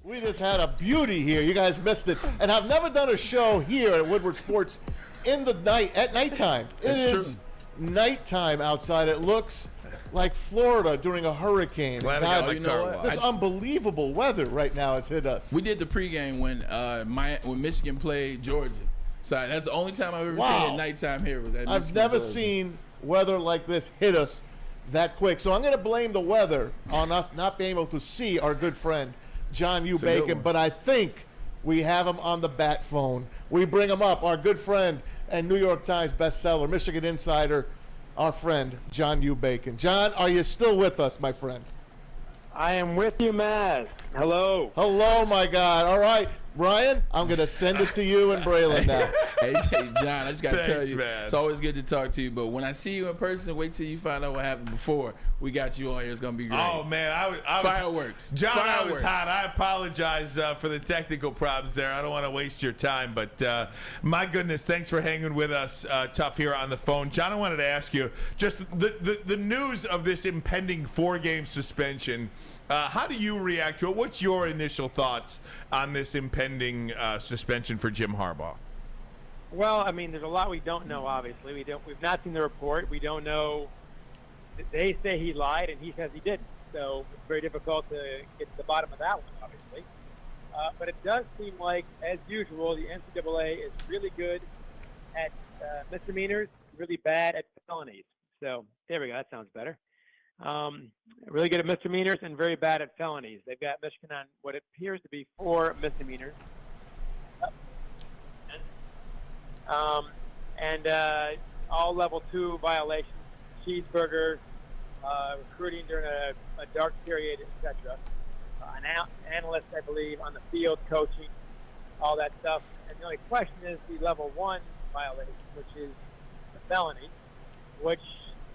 We just had a beauty here. You guys missed it. And I've never done a show here at Woodward Sports in the night, at nighttime. It is nighttime outside. It looks like Florida during a hurricane. God, you know what? This unbelievable weather right now has hit us. We did the pregame when Michigan played Georgia. So that's the only time I've ever seen it at nighttime here was at Michigan. I've never seen weather like this hit us that quick. So I'm going to blame the weather on us not being able to see our good friend John U. Bacon, but I think we have him on the bat phone. We bring him up, our good friend and New York Times bestseller, Michigan Insider, our friend John U. Bacon. John, are you still with us, my friend? I am with you, Maz. Hello. Hello, my God. All right, Brian, I'm going to send it to you and Braylon now. Hey, John, I just got to tell you, man. It's always good to talk to you, but when I see you in person, wait till you find out what happened before we got you on here. It's going to be great. Oh, man. I was Fireworks. John, Fireworks. I was hot. I apologize for the technical problems there. I don't want to waste your time, but my goodness, thanks for hanging with us tough here on the phone. John, I wanted to ask you, just the news of this impending 4-game suspension, how do you react to it? What's your initial thoughts on this impending suspension for Jim Harbaugh? Well, I mean, there's a lot we don't know. Obviously, we've not seen the report. We don't know. They say he lied, and he says he didn't. So it's very difficult to get to the bottom of that one, obviously. But it does seem like, as usual, the NCAA is really good at misdemeanors, really bad at felonies. So there we go. That sounds better. Really good at misdemeanors and very bad at felonies. They've got Michigan on what appears to be 4 misdemeanors. And all level 2 violations, cheeseburger, recruiting during a dark period, etc. An analyst, I believe, on the field, coaching, all that stuff. And the only question is the level 1 violation, which is the felony, which,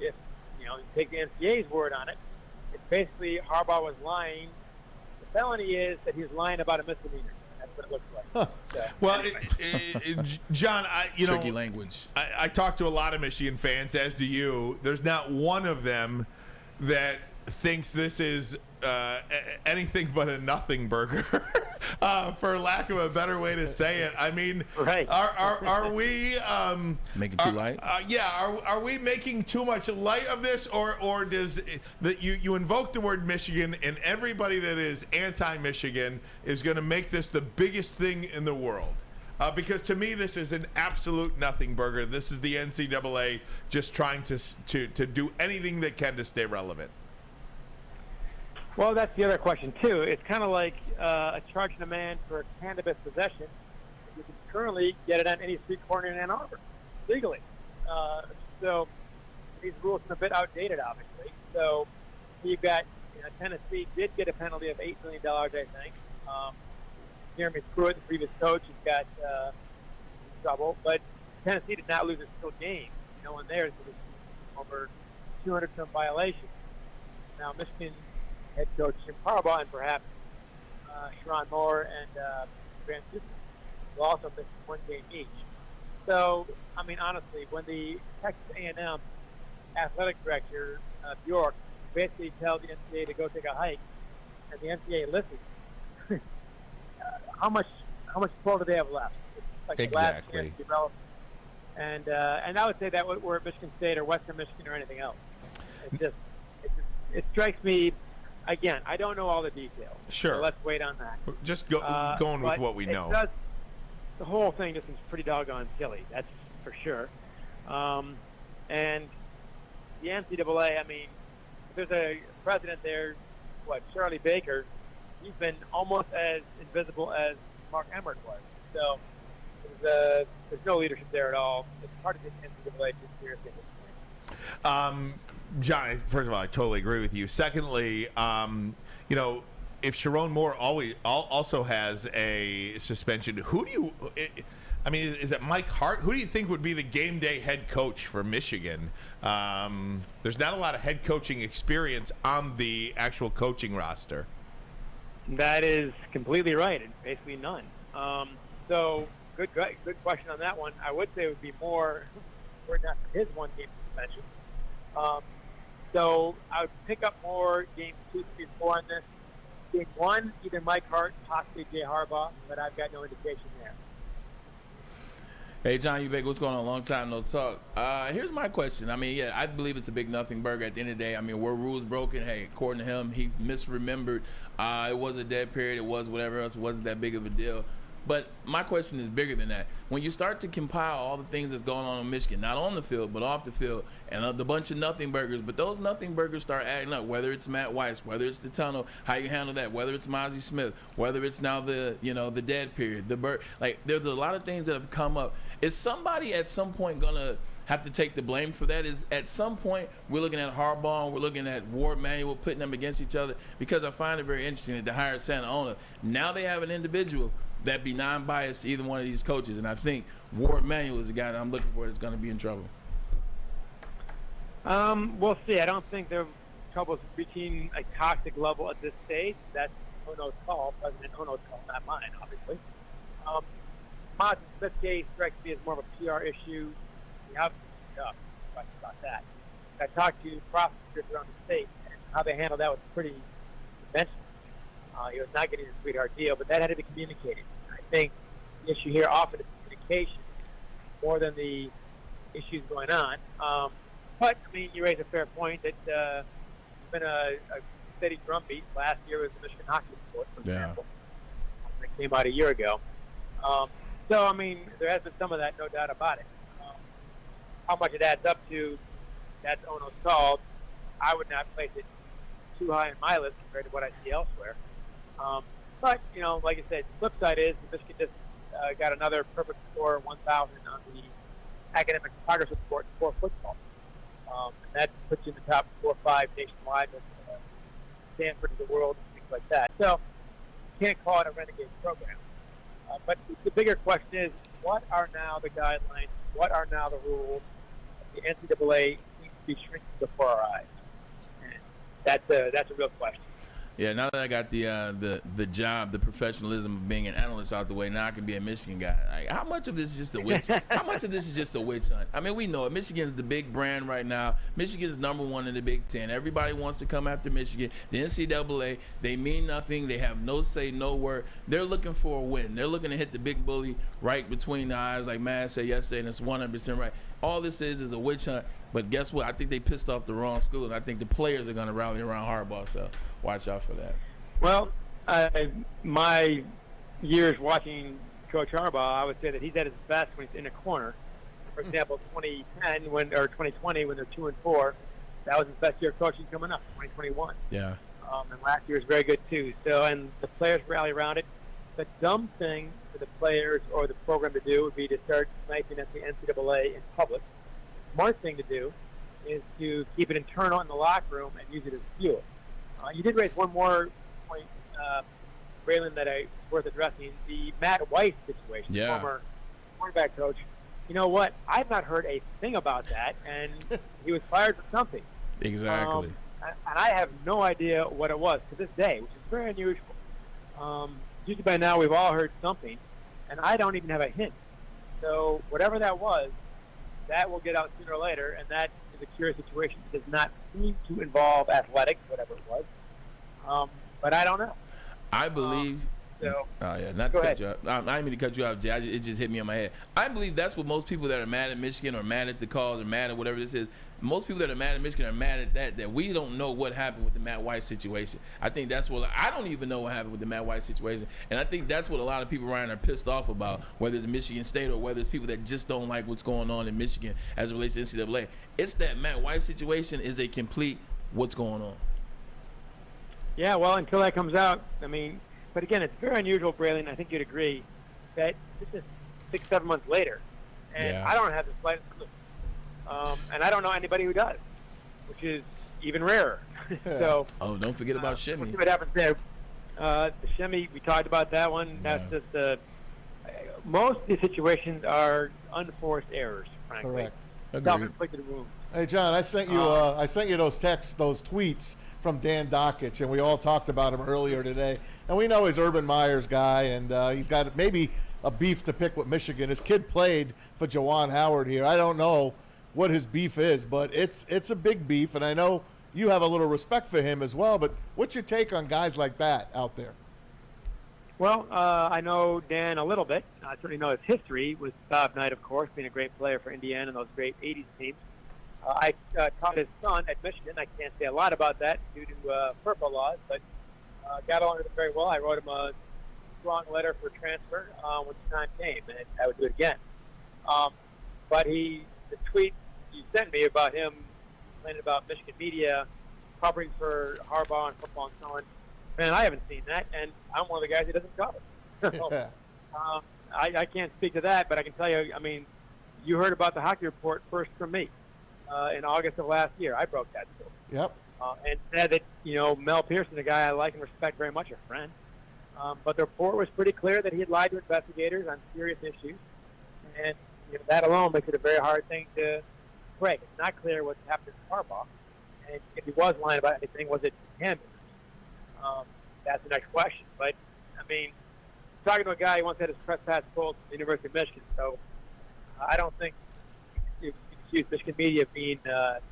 if you take the NCAA's word on it, it's basically Harbaugh was lying. The felony is that he's lying about a misdemeanor. That's what it looks like. Huh. So, Well, anyway. John, Tricky language. I talk to a lot of Michigan fans, as do you. There's not one of them that thinks this is anything but a nothing burger, for lack of a better way to say it. I mean, right. are we Making too light? Are we making too much light of this, or does that you invoke the word Michigan, and everybody that is anti-Michigan is going to make this the biggest thing in the world? Because to me, this is an absolute nothing burger. This is the NCAA just trying to do anything they can to stay relevant. Well, that's the other question, too. It's kind of like charging a man for cannabis possession. You can currently get it on any street corner in Ann Arbor, legally. So these rules are a bit outdated, obviously. So you've got Tennessee did get a penalty of $8 million, I think. Jeremy Pruitt, the previous coach, has got trouble. But Tennessee did not lose a single game. In theirs, it was over 200 some violations. Now, Michigan head coach Jim Harbaugh and perhaps Sharon Moore and Grant Dustin will also miss 1 game each. So, I mean, honestly, when the Texas A&M athletic director, Bjork, basically tells the NCAA to go take a hike, and the NCAA listens, how much pull do they have left? It's like Exactly. The last chance to be relevant. And I would say that we're at Michigan State or Western Michigan or anything else. It strikes me. Again, I don't know all the details. Sure. So let's wait on that. Just going with what we know. The whole thing just seems pretty doggone silly. That's for sure. And the NCAA, I mean, there's a president there, Charlie Baker. He's been almost as invisible as Mark Emmert was. So there's no leadership there at all. It's hard to get the NCAA too seriously at this point. John, first of all, I totally agree with you. Secondly, if Sharon Moore also has a suspension, is it Mike Hart? Who do you think would be the game day head coach for Michigan? There's not a lot of head coaching experience on the actual coaching roster. That is completely right, and basically none. So good question on that one. I would say it would be more, were it not for his 1 game suspension. So I would pick up more games 2, 3, 4 on this. in one, either Mike Hart, possibly Jay Harbaugh, but I've got no indication there. Hey, John Eubank, what's going on? Long time no talk. Here's my question. I mean, yeah, I believe it's a big nothing burger at the end of the day. I mean, were rules broken? Hey, according to him, he misremembered. It was a dead period. It was whatever else. It wasn't that big of a deal. But my question is bigger than that. When you start to compile all the things that's going on in Michigan, not on the field, but off the field, and the bunch of nothing burgers, but those nothing burgers start adding up, whether it's Matt Weiss, whether it's the tunnel, how you handle that, whether it's Mozzie Smith, whether it's now the dead period, like there's a lot of things that have come up. Is somebody at some point going to have to take the blame for that? Is at some point we're looking at Harbaugh and we're looking at Ward Manuel putting them against each other? Because I find it very interesting that they hired Santa Ona. Now they have an individual that be non-biased to either one of these coaches, and I think Ward Manuel is the guy that I'm looking for that's going to be in trouble. We'll see. I don't think their trouble's reaching a toxic level at this stage. That's Ono's call, President Ono's call, not mine, obviously. Mozzie Smith's case strikes me as more of a PR issue. We have questions about that. I talked to prosecutors around the state, and how they handled that was pretty conventional. He was not getting a sweetheart deal, but that had to be communicated. I think the issue here often is communication more than the issues going on. But, I mean, you raise a fair point that there's been a steady drumbeat. Last year was the Michigan hockey report, for example. That came out a year ago. So, I mean, there has been some of that, no doubt about it. How much it adds up to, that's Ono's call. I would not place it too high on my list compared to what I see elsewhere. But, you know, like I said, the flip side is Michigan just got another perfect score, 1,000 on the academic progress report for football. And that puts you in the top 4 or 5 nationwide with Stanford of the world and things like that. So you can't call it a renegade program. But the bigger question is, what are now the guidelines? What are now the rules? The NCAA seems to be shrinking before our eyes. And that's a real question. Yeah, now that I got the job, the professionalism of being an analyst out the way, now I can be a Michigan guy. Like, how much of this is just a witch? How much of this is just a witch hunt? I mean, we know it. Michigan's the big brand right now. Michigan's #1 in the Big Ten. Everybody wants to come after Michigan. The NCAA, they mean nothing. They have no say, no word. They're looking for a win. They're looking to hit the big bully right between the eyes, like Matt said yesterday, and it's 100% right. All this is a witch hunt. But guess what? I think they pissed off the wrong school, and I think the players are going to rally around Harbaugh. So watch out for that. Well, my years watching Coach Harbaugh, I would say that he's at his best when he's in a corner. For example, 2010 or 2020 when they're 2-4, that was his best year of coaching coming up. 2021. Yeah. And last year was very good too. So, and the players rally around it. The dumb thing for the players or the program to do would be to start sniping at the NCAA in public. Smart thing to do is to keep it internal in the locker room and use it as fuel. You did raise one more point, Braylon, that is worth addressing. The Matt Weiss situation, former quarterback coach. You know what? I've not heard a thing about that, and he was fired for something. Exactly. And I have no idea what it was to this day, which is very unusual. Usually by now we've all heard something, and I don't even have a hint. So whatever that was, that will get out sooner or later, and that is a curious situation. It does not seem to involve athletics, whatever it was. But I don't know. I believe. Not to cut you off. I didn't mean to cut you off, Jay. It just hit me on my head. I believe that's what most people that are mad at Michigan or mad at the calls or mad at whatever this is. Most people that are mad at Michigan are mad at that we don't know what happened with the Matt Weiss situation. I think that's what I don't even know what happened with the Matt Weiss situation, and I think that's what a lot of people around are pissed off about, whether it's Michigan State or whether it's people that just don't like what's going on in Michigan as it relates to NCAA. It's that Matt Weiss situation is a complete what's going on. Yeah, well, until that comes out, I mean, but again, it's very unusual, Braylon. I think you'd agree that this is 6-7 months later, and I don't have the slightest clue. And I don't know anybody who does, which is even rarer. So, don't forget about Shimmy. We'll see what happens there. The Shimmy, we talked about that one. That's just most of these situations are unforced errors, frankly. Correct. Self-inflicted wounds. Hey, John, I sent you those texts, those tweets from Dan Dockich, and we all talked about him earlier today. And we know he's Urban Meyer's guy, and he's got maybe a beef to pick with Michigan. His kid played for Jawan Howard here. I don't know what his beef is, but it's a big beef, and I know you have a little respect for him as well. But what's your take on guys like that out there? Well, I know Dan a little bit. I certainly know his history with Bob Knight, of course, being a great player for Indiana and those great 80s teams. I taught his son at Michigan. I can't say a lot about that due to FERPA laws, but got along with him very well. I wrote him a strong letter for transfer when the time came, and I would do it again. But the tweet you sent me about him complaining about Michigan media covering for Harbaugh and football and so on, man, I haven't seen that, and I'm one of the guys he doesn't cover. So, I can't speak to that, but I can tell you, I mean, you heard about the hockey report first from me in August of last year. I broke that story. Yep. And said that, Mel Pearson, a guy I like and respect very much, a friend. But the report was pretty clear that he had lied to investigators on serious issues. And that alone makes it a very hard thing to break. It's not clear what happened to Harbaugh. And if he was lying about anything, was it him? That's the next question. But, I mean, talking to a guy who once had his press pass pulled from the University of Michigan, so I don't think you can accuse Michigan media of being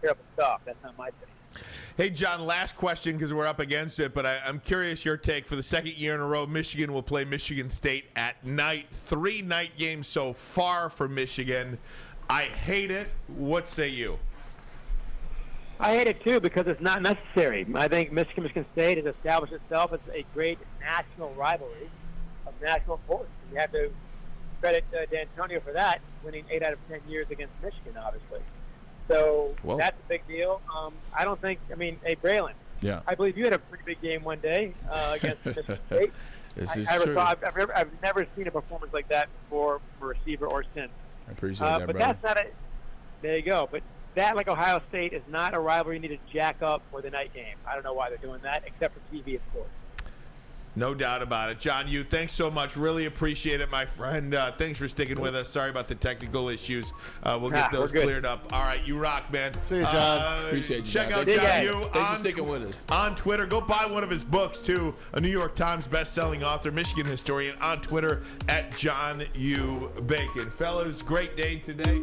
terrible stuff. That's not my thing. Hey, John, last question because we're up against it, but I'm curious your take. For the second year in a row, Michigan will play Michigan State at night. 3 night games so far for Michigan. I hate it. What say you? I hate it, too, because it's not necessary. I think Michigan State has established itself as a great national rivalry of national importance. You have to credit D'Antonio for that, winning 8 out of 10 years against Michigan, obviously. So that's a big deal. I don't think, hey, Braylon, yeah, I believe you had a pretty big game one day against Michigan State. This is true. true. I've never seen a performance like that before from a receiver or since. I appreciate that, but brother. that's not there you go. But that, like Ohio State, is not a rivalry you need to jack up for the night game. I don't know why they're doing that, except for TV, of course. No doubt about it. John Yu, thanks so much. Really appreciate it, my friend. Thanks for sticking with us. Sorry about the technical issues. We'll get those cleared up. All right, you rock, man. See you, John. Appreciate you. Check John. out John Yu Thanks for sticking with us. on Twitter. Go buy one of his books, too. A New York Times best-selling author, Michigan historian, on Twitter at John U. Bacon. Fellas, great day today.